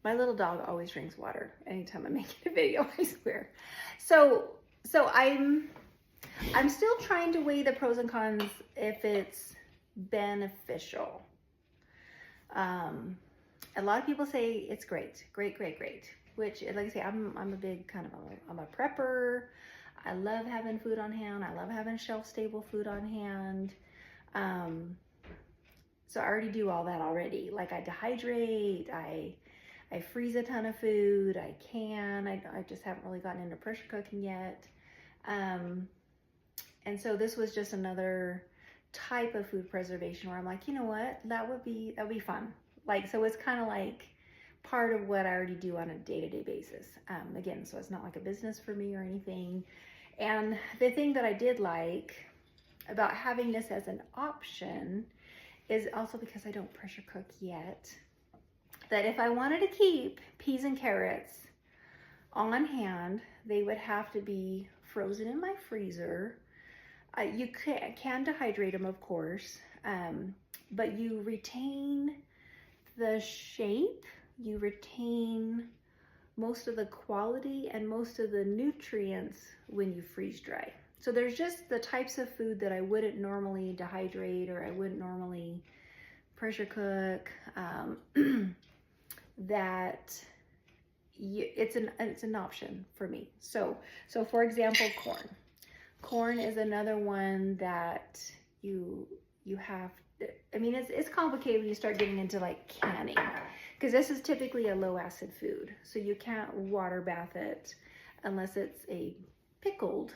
My little dog always drinks water anytime I'm making a video, I swear. So I'm still trying to weigh the pros and cons if it's beneficial. A lot of people say it's great, great. Which, like I say, I'm a big kind of I'm a prepper. I love having food on hand. I love having shelf-stable food on hand. So I already do all that already. Like I dehydrate, I freeze a ton of food. I just haven't really gotten into pressure cooking yet. And so this was just another type of food preservation where I'm like, you know what, that would be fun. Like, so it's kind of like part of what I already do on a day-to-day basis. Again, so it's not like a business for me or anything. And the thing that I did like about having this as an option is also because I don't pressure cook yet, that if I wanted to keep peas and carrots on hand, they would have to be frozen in my freezer. You can dehydrate them, of course, but you retain the shape, you retain most of the quality and most of the nutrients when you freeze dry. So there's just the types of food that I wouldn't normally dehydrate or I wouldn't normally pressure cook, that it's an option for me. So for example, corn. Corn is another one that you have. I mean, it's complicated when you start getting into like canning, because this is typically a low acid food. So you can't water bath it unless it's a pickled,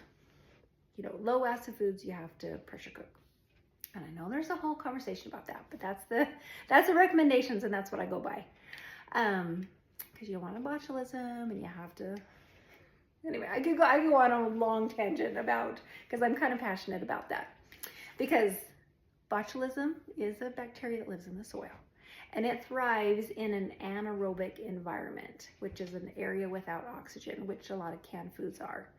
low acid foods you have to pressure cook. And I know there's a whole conversation about that, but that's the recommendations, and that's what I go by. Because you want a botulism and you have to, anyway, I could go on a long tangent about, because I'm kind of passionate about that. Because botulism is a bacteria that lives in the soil, and it thrives in an anaerobic environment, which is an area without oxygen, which a lot of canned foods are.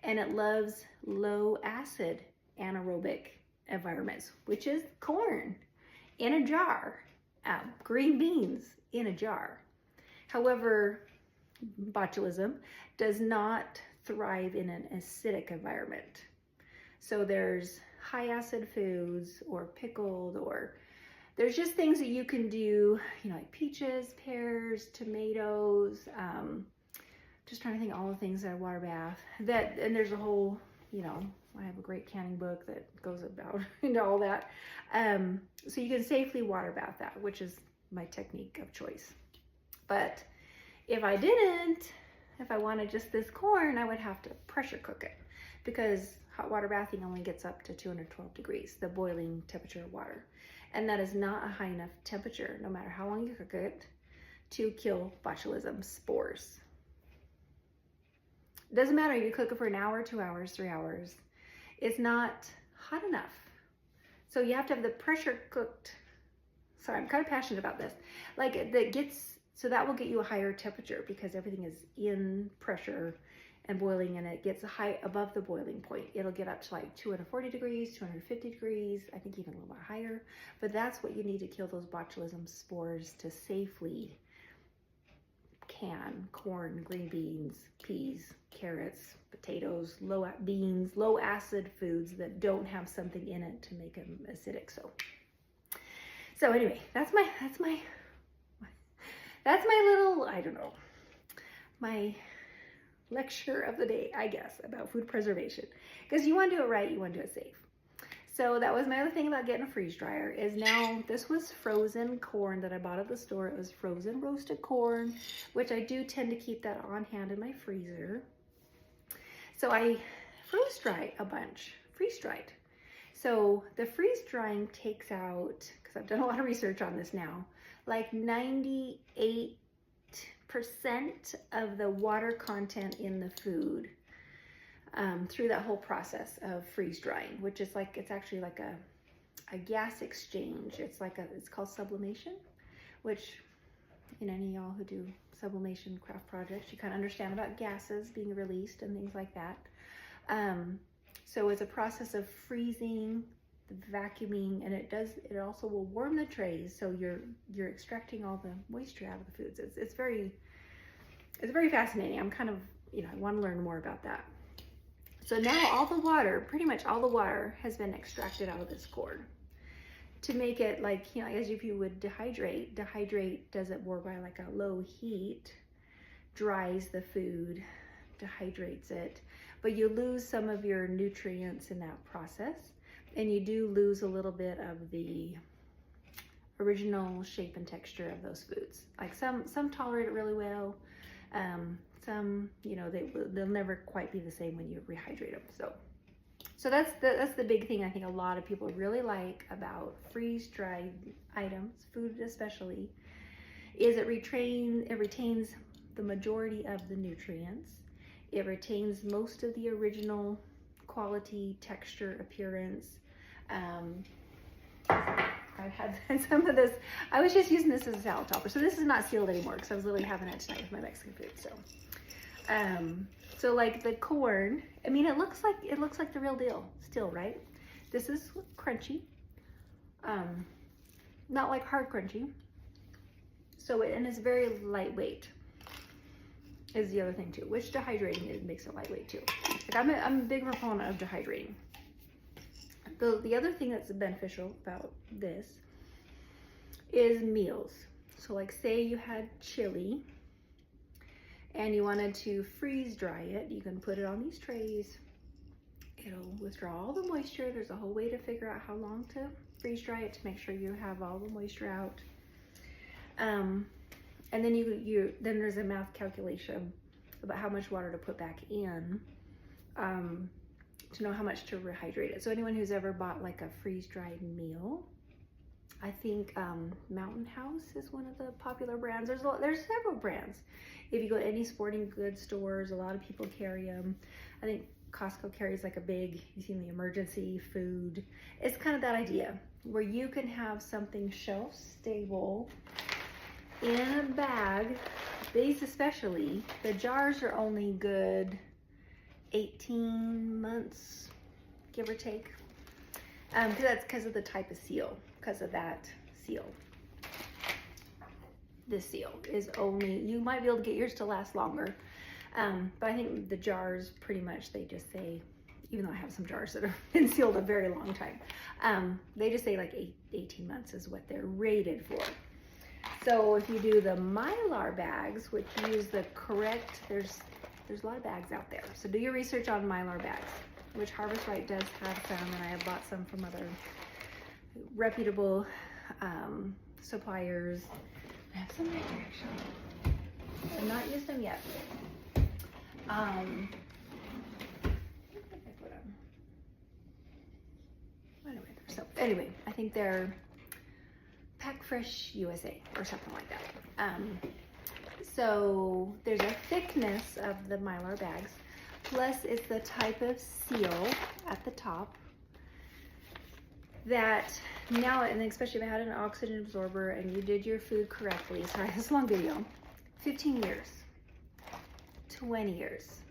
And it loves low acid anaerobic environments, which is corn in a jar, green beans in a jar. However, botulism does not thrive in an acidic environment. So there's high acid foods or pickled, or there's just things that you can do, like peaches, pears, tomatoes, just trying to think of all the things that I water bath. And there's a whole, I have a great canning book that goes about into all that. So you can safely water bath that, which is my technique of choice. But if I wanted just this corn, I would have to pressure cook it, because hot water bathing only gets up to 212 degrees, the boiling temperature of water. And that is not a high enough temperature, no matter how long you cook it, to kill botulism spores. It doesn't matter, you cook it for an hour, 2 hours, 3 hours. It's not hot enough. So you have to have the pressure cooked. Sorry, I'm kind of passionate about this. So that will get you a higher temperature, because everything is in pressure and boiling, and it gets high above the boiling point. It'll get up to like 240 degrees, 250 degrees, I think even a little bit higher. But that's what you need to kill those botulism spores to safely can corn, green beans, peas, carrots, potatoes, low acid foods that don't have something in it to make them acidic. So anyway, that's my little, I don't know, my lecture of the day, I guess, about food preservation. Because you want to do it right, you want to do it safe. So that was my other thing about getting a freeze dryer, is now this was frozen corn that I bought at the store. It was frozen roasted corn, which I do tend to keep that on hand in my freezer. So I freeze dry a bunch, freeze dried. So the freeze drying takes out, because I've done a lot of research on this now, like 98% of the water content in the food through that whole process of freeze drying, which is like, it's actually like a gas exchange. It's called sublimation, which, any of y'all who do sublimation craft projects, you kind of understand about gases being released and things like that. So it's a process of freezing the vacuuming, and it also will warm the trays, so you're extracting all the moisture out of the foods. It's very fascinating. I'm kind of, I want to learn more about that. So now all the water, pretty much all the water has been extracted out of this gourd to make it like, as if you would dehydrate. Dehydrate does it more by like a low heat, dries the food, dehydrates it, but you lose some of your nutrients in that process, and you do lose a little bit of the original shape and texture of those foods. Like some tolerate it really well. Some, they'll never quite be the same when you rehydrate them. So that's the big thing I think a lot of people really like about freeze-dried items, food especially, is it retains the majority of the nutrients. It retains most of the original quality, texture, appearance. I've had some of this. I was just using this as a salad topper, so this is not sealed anymore because I was literally having it tonight with my Mexican food. So like the corn, I mean, it looks like the real deal still, right? This is crunchy, not like hard crunchy. So and it's very lightweight. Is the other thing too, which dehydrating it makes it lightweight too. Like I'm a big proponent of dehydrating. The other thing that's beneficial about this is meals. So like say you had chili and you wanted to freeze dry it, you can put it on these trays. It'll withdraw all the moisture. There's a whole way to figure out how long to freeze dry it to make sure you have all the moisture out. And then then there's a math calculation about how much water to put back in to know how much to rehydrate it. So anyone who's ever bought like a freeze-dried meal, I think Mountain House is one of the popular brands. There's several brands. If you go to any sporting goods stores, a lot of people carry them. I think Costco carries like a big, you've seen the emergency food. It's kind of that idea where you can have something shelf stable in a bag. These especially, the jars are only good 18 months, give or take. That's because of the type of seal, because of that seal. This seal is only, you might be able to get yours to last longer. But I think the jars pretty much, they just say, even though I have some jars that have been sealed a very long time, they just say like 18 months is what they're rated for. So if you do the Mylar bags, which use the correct, there's a lot of bags out there. So do your research on Mylar bags, which Harvest Right does have some, and I have bought some from other reputable suppliers. I have some right here actually. I've not used them yet. Anyway, I think they're Pack Fresh USA or something like that. So there's a thickness of the Mylar bags, plus it's the type of seal at the top that now, and especially if I had an oxygen absorber and you did your food correctly, sorry, this is a long video, 15 years, 20 years,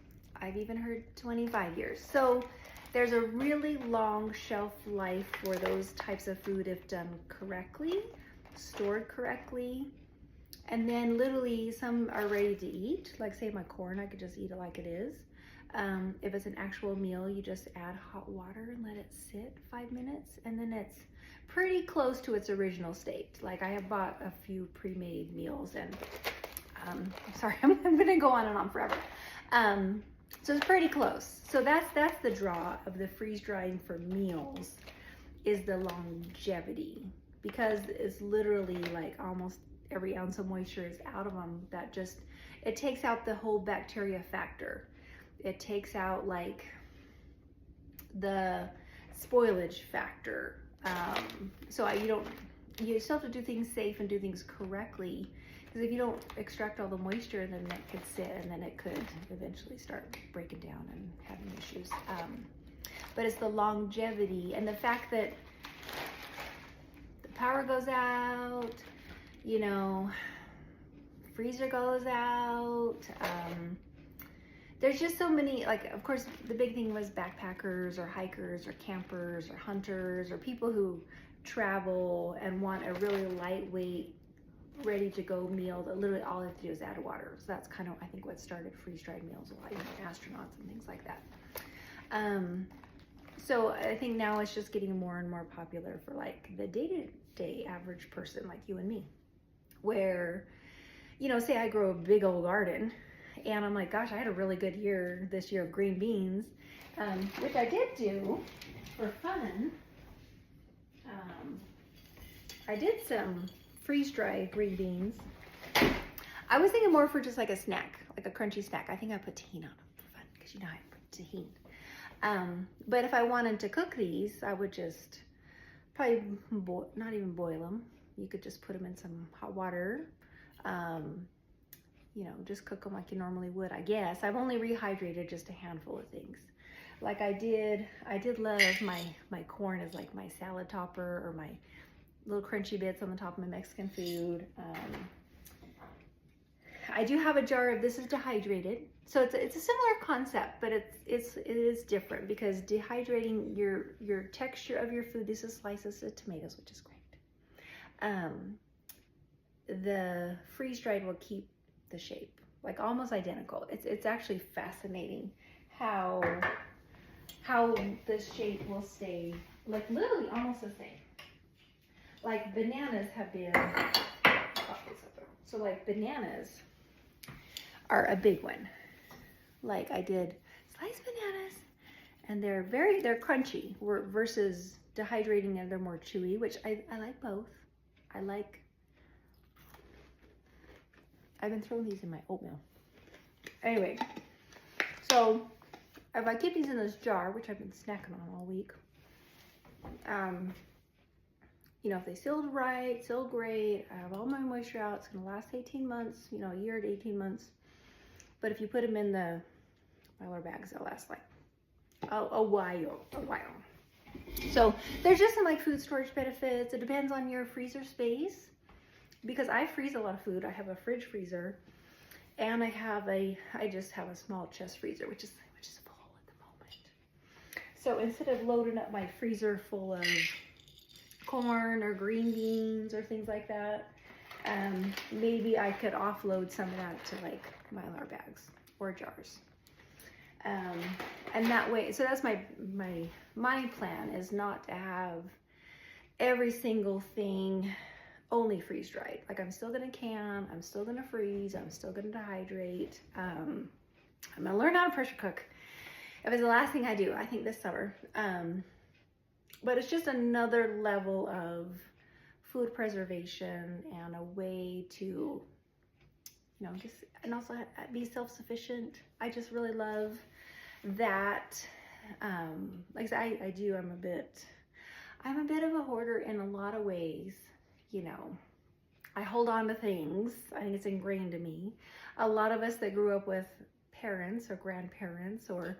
I've even heard 25 years. So there's a really long shelf life for those types of food if done correctly, stored correctly. And then literally some are ready to eat. Like say my corn, I could just eat it like it is. If it's an actual meal, you just add hot water and let it sit 5 minutes. And then it's pretty close to its original state. Like I have bought a few pre-made meals and I'm sorry, I'm gonna go on and on forever. So it's pretty close. So that's the draw of the freeze drying for meals, is the longevity, because it's literally like almost every ounce of moisture is out of them. That just, it takes out the whole bacteria factor. It takes out like the spoilage factor. So you still have to do things safe and do things correctly, because if you don't extract all the moisture, then it could sit and then it could eventually start breaking down and having issues. But it's the longevity and the fact that the power goes out, freezer goes out, there's just so many, like, of course, the big thing was backpackers or hikers or campers or hunters or people who travel and want a really lightweight, ready to go meal that literally all they have to do is add water. So that's kind of, I think, what started freeze-dried meals a lot, astronauts and things like that. So I think now it's just getting more and more popular for like the day-to-day average person like you and me, where, say I grow a big old garden and I'm like, gosh, I had a really good year this year of green beans, which I did do for fun. I did some freeze-dried green beans. I was thinking more for just like a snack, like a crunchy snack. I think I put tahini on them for fun, because I put tahini. But if I wanted to cook these, I would just probably not even boil them. You could just put them in some hot water. Just cook them like you normally would, I guess. I've only rehydrated just a handful of things. Like I did love my corn as like my salad topper, or my little crunchy bits on the top of my Mexican food. I do have a jar of, this is dehydrated. So it's a similar concept, but it is different, because dehydrating your texture of your food, this is slices of tomatoes, which is great. The freeze-dried will keep the shape, like almost identical. It's actually fascinating how the shape will stay like literally almost the same. Like bananas have been, so like bananas are a big one. Like I did sliced bananas, and they're crunchy versus dehydrating them, they're more chewy, which I like both. I've been throwing these in my oatmeal. Anyway, so if I keep these in this jar, which I've been snacking on all week, if they sealed right, sealed great, I have all my moisture out, it's gonna last 18 months, a year to 18 months. But if you put them in the Mylar bags, they'll last like a while. So there's just some like food storage benefits. It depends on your freezer space, because I freeze a lot of food. I have a fridge freezer, and I just have a small chest freezer, which is full at the moment. So instead of loading up my freezer full of corn or green beans or things like that, maybe I could offload some of that to like Mylar bags or jars. And that way, so that's my plan, is not to have every single thing only freeze dried. Like I'm still gonna can, I'm still gonna freeze, I'm still gonna dehydrate. I'm gonna learn how to pressure cook. If it's the last thing I do, I think this summer. But it's just another level of food preservation and a way to, and also be self-sufficient. I just really love that. Like I said, I'm a bit of a hoarder in a lot of ways. I hold on to things. I think it's ingrained in me. A lot of us that grew up with parents or grandparents, or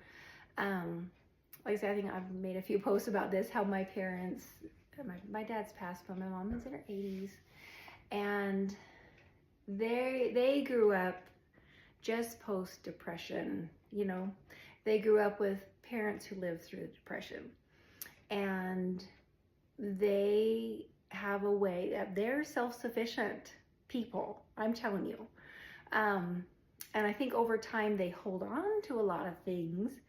like I said, I think I've made a few posts about this, how my parents, my dad's passed, but my mom is in her 80s, and they grew up just post-depression. They grew up with parents who lived through the Depression, and they have a way that they're self-sufficient people, I'm telling you. And I think over time they hold on to a lot of things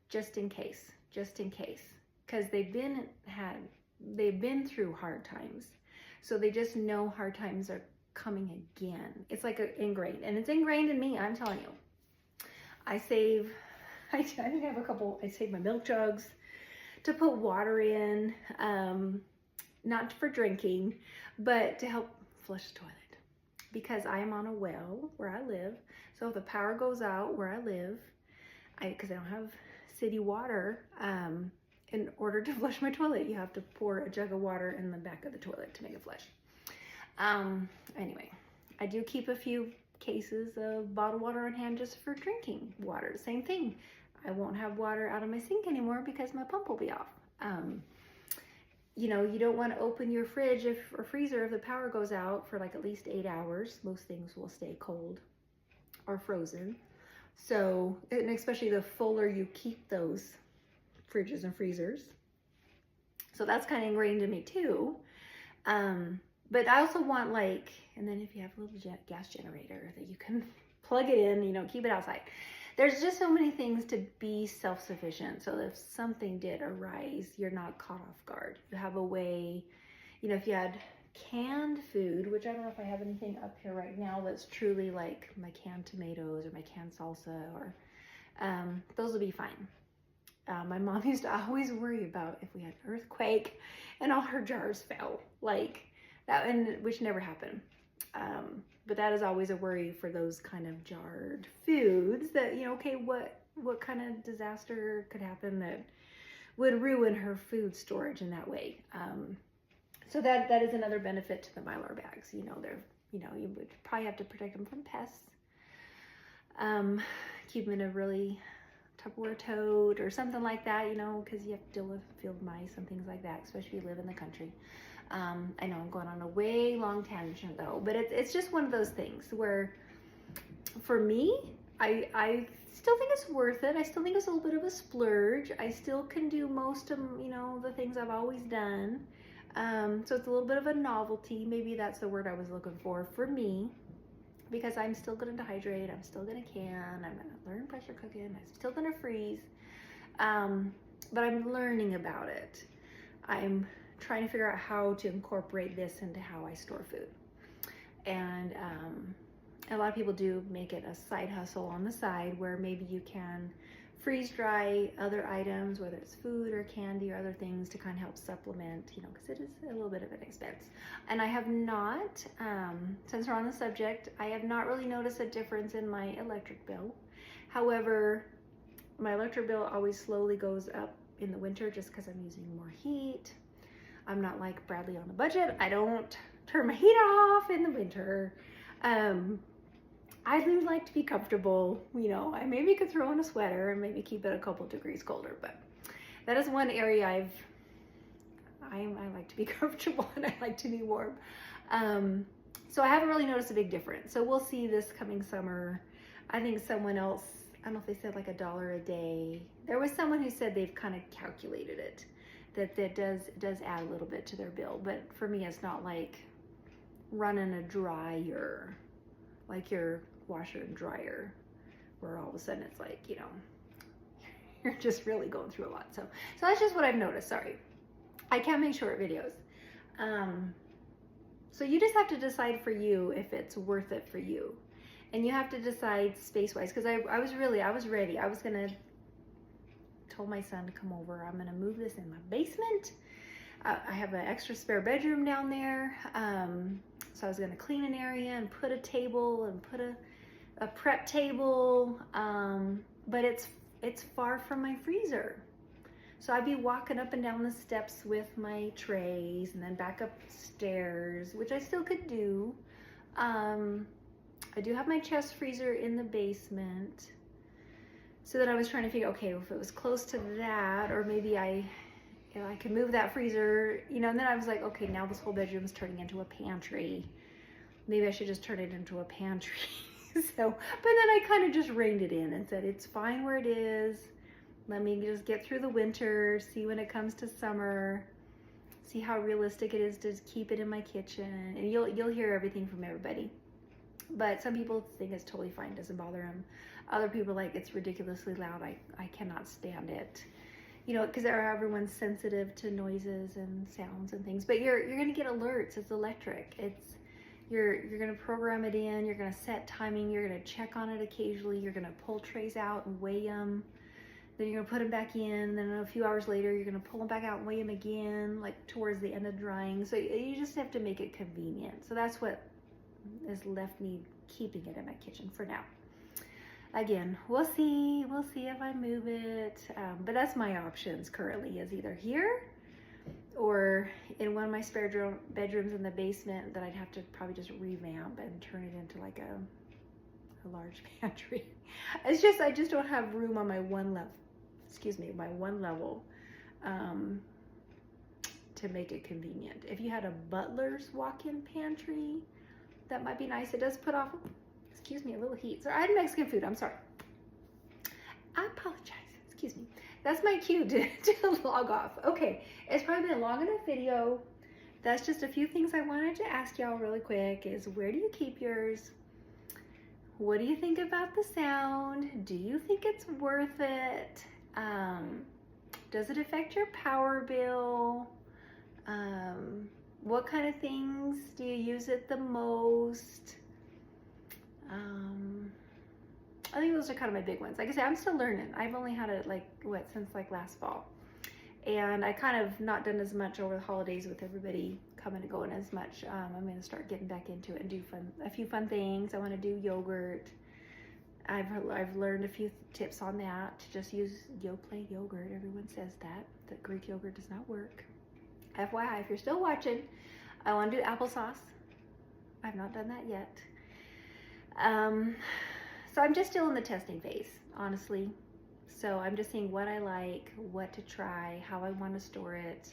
just in case, because they've been through hard times. So they just know hard times are coming again. It's like ingrained, and it's ingrained in me, I'm telling you. I think I have I save my milk jugs to put water in, not for drinking, but to help flush the toilet, because I am on a well where I live. So if the power goes out where I live, because I don't have city water, in order to flush my toilet, you have to pour a jug of water in the back of the toilet to make it flush. Anyway, I do keep a few cases of bottled water on hand just for drinking water. Same thing. I won't have water out of my sink anymore because my pump will be off. You don't want to open your fridge or freezer if the power goes out for like at least 8 hours. Most things will stay cold or frozen So, and especially the fuller you keep those fridges and freezers. So that's kind of ingrained in me too. But I also want like, and then if you have a little gas generator that you can plug it in, you know, keep it outside. There's just so many things to be self-sufficient. So if something did arise, you're not caught off guard. You have a way, you know, if you had canned food, which I don't know if I have anything up here right now that's truly like my canned tomatoes or my canned salsa, or those will be fine. My mom used to always worry about if we had an earthquake and all her jars fell, like that, and which never happened. But that is always a worry for those kind of jarred foods that, you know, okay, what kind of disaster could happen that would ruin her food storage in that way. So that is another benefit to the Mylar bags. You know, you would probably have to protect them from pests. Keep them in a really Tupperware tote or something like that, you know, because you have to deal with field mice and things like that, especially if you live in the country. I know I'm going on a way long tangent though, but it's just one of those things where for me, I still think it's worth it. I still think it's a little bit of a splurge. I still can do most of, you know, the things I've always done. So it's a little bit of a novelty. Maybe that's the word I was looking for me, because I'm still going to dehydrate. I'm still going to can. I'm going to learn pressure cooking. I'm still going to freeze. But I'm learning about it. I'm trying to figure out how to incorporate this into how I store food. And a lot of people do make it a side hustle on the side where maybe you can freeze dry other items, whether it's food or candy or other things, to kind of help supplement, you know, because it is a little bit of an expense. And I have not, since we're on the subject, I have not really noticed a difference in my electric bill. However, my electric bill always slowly goes up in the winter just because I'm using more heat. I'm not like Bradley on a budget. I don't turn my heat off in the winter. I do like to be comfortable, you know. I maybe could throw in a sweater and maybe keep it a couple degrees colder, but that is one area I like to be comfortable and I like to be warm. So I haven't really noticed a big difference. So we'll see this coming summer. I think someone else, I don't know if they said like $1 a day. There was someone who said they've kind of calculated it, that does add a little bit to their bill. But for me, it's not like running a dryer, like your washer and dryer, where all of a sudden it's like, you know, you're just really going through a lot. So that's just what I've noticed. Sorry, I can't make short videos. So you just have to decide for you if it's worth it for you, and you have to decide space wise. Because I was ready. I was gonna told my son to come over. I'm gonna move this in my basement. I have an extra spare bedroom down there. So I was gonna clean an area and put a table and put a prep table, but it's far from my freezer. So I'd be walking up and down the steps with my trays and then back upstairs, which I still could do. I do have my chest freezer in the basement. So then I was trying to figure, okay, if it was close to that, or maybe I could move that freezer, you know, and then I was like, okay, now this whole bedroom is turning into a pantry. Maybe I should just turn it into a pantry. So, but then I kind of just reined it in and said, it's fine where it is. Let me just get through the winter, see when it comes to summer, see how realistic it is to keep it in my kitchen. And you'll hear everything from everybody. But some people think it's totally fine, doesn't bother them. Other people are like, it's ridiculously loud. I cannot stand it. You know, because everyone's sensitive to noises and sounds and things. But you're going to get alerts. It's electric. You're going to program it in. You're going to set timing. You're going to check on it occasionally. You're going to pull trays out and weigh them. Then you're going to put them back in. Then a few hours later, you're going to pull them back out and weigh them again, like towards the end of drying. So you just have to make it convenient. So that's what has left me keeping it in my kitchen for now. Again, we'll see if I move it. But that's my options currently, is either here or in one of my spare bedrooms in the basement that I'd have to probably just revamp and turn it into like a large pantry. It's just, I just don't have room on my one level to make it convenient. If you had a butler's walk-in pantry, that might be nice. It does put off, excuse me, a little heat. So I had Mexican food, I'm sorry. I apologize. Excuse me. That's my cue to log off. Okay, it's probably been a long enough video. That's just a few things I wanted to ask y'all really quick is where do you keep yours? What do you think about the sound? Do you think it's worth it? Does it affect your power bill? What kind of things do you use it the most? I think those are kind of my big ones. Like I said, I'm still learning. I've only had it since last fall. And I kind of not done as much over the holidays with everybody coming and going as much. I'm going to start getting back into it and do a few fun things. I want to do yogurt. I've learned a few tips on that. To just use Yoplait yogurt. Everyone says that Greek yogurt does not work. FYI, if you're still watching, I want to do applesauce. I've not done that yet. So I'm just still in the testing phase, honestly. So I'm just seeing what I like, what to try, how I want to store it,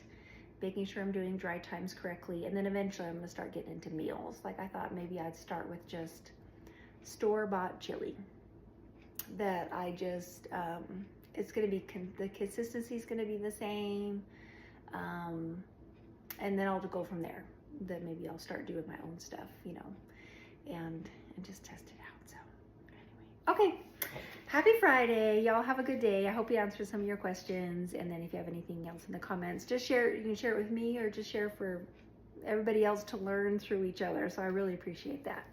making sure I'm doing dry times correctly, and then eventually I'm going to start getting into meals. Like I thought maybe I'd start with just store-bought chili that I just, it's going to be, the consistency is going to be the same, and then I'll go from there. Then maybe I'll start doing my own stuff, you know, and just test it out. So anyway, okay. Happy Friday. Y'all have a good day. I hope we answered some of your questions. And then if you have anything else in the comments, just share. You can share it with me or just share for everybody else to learn through each other. So I really appreciate that.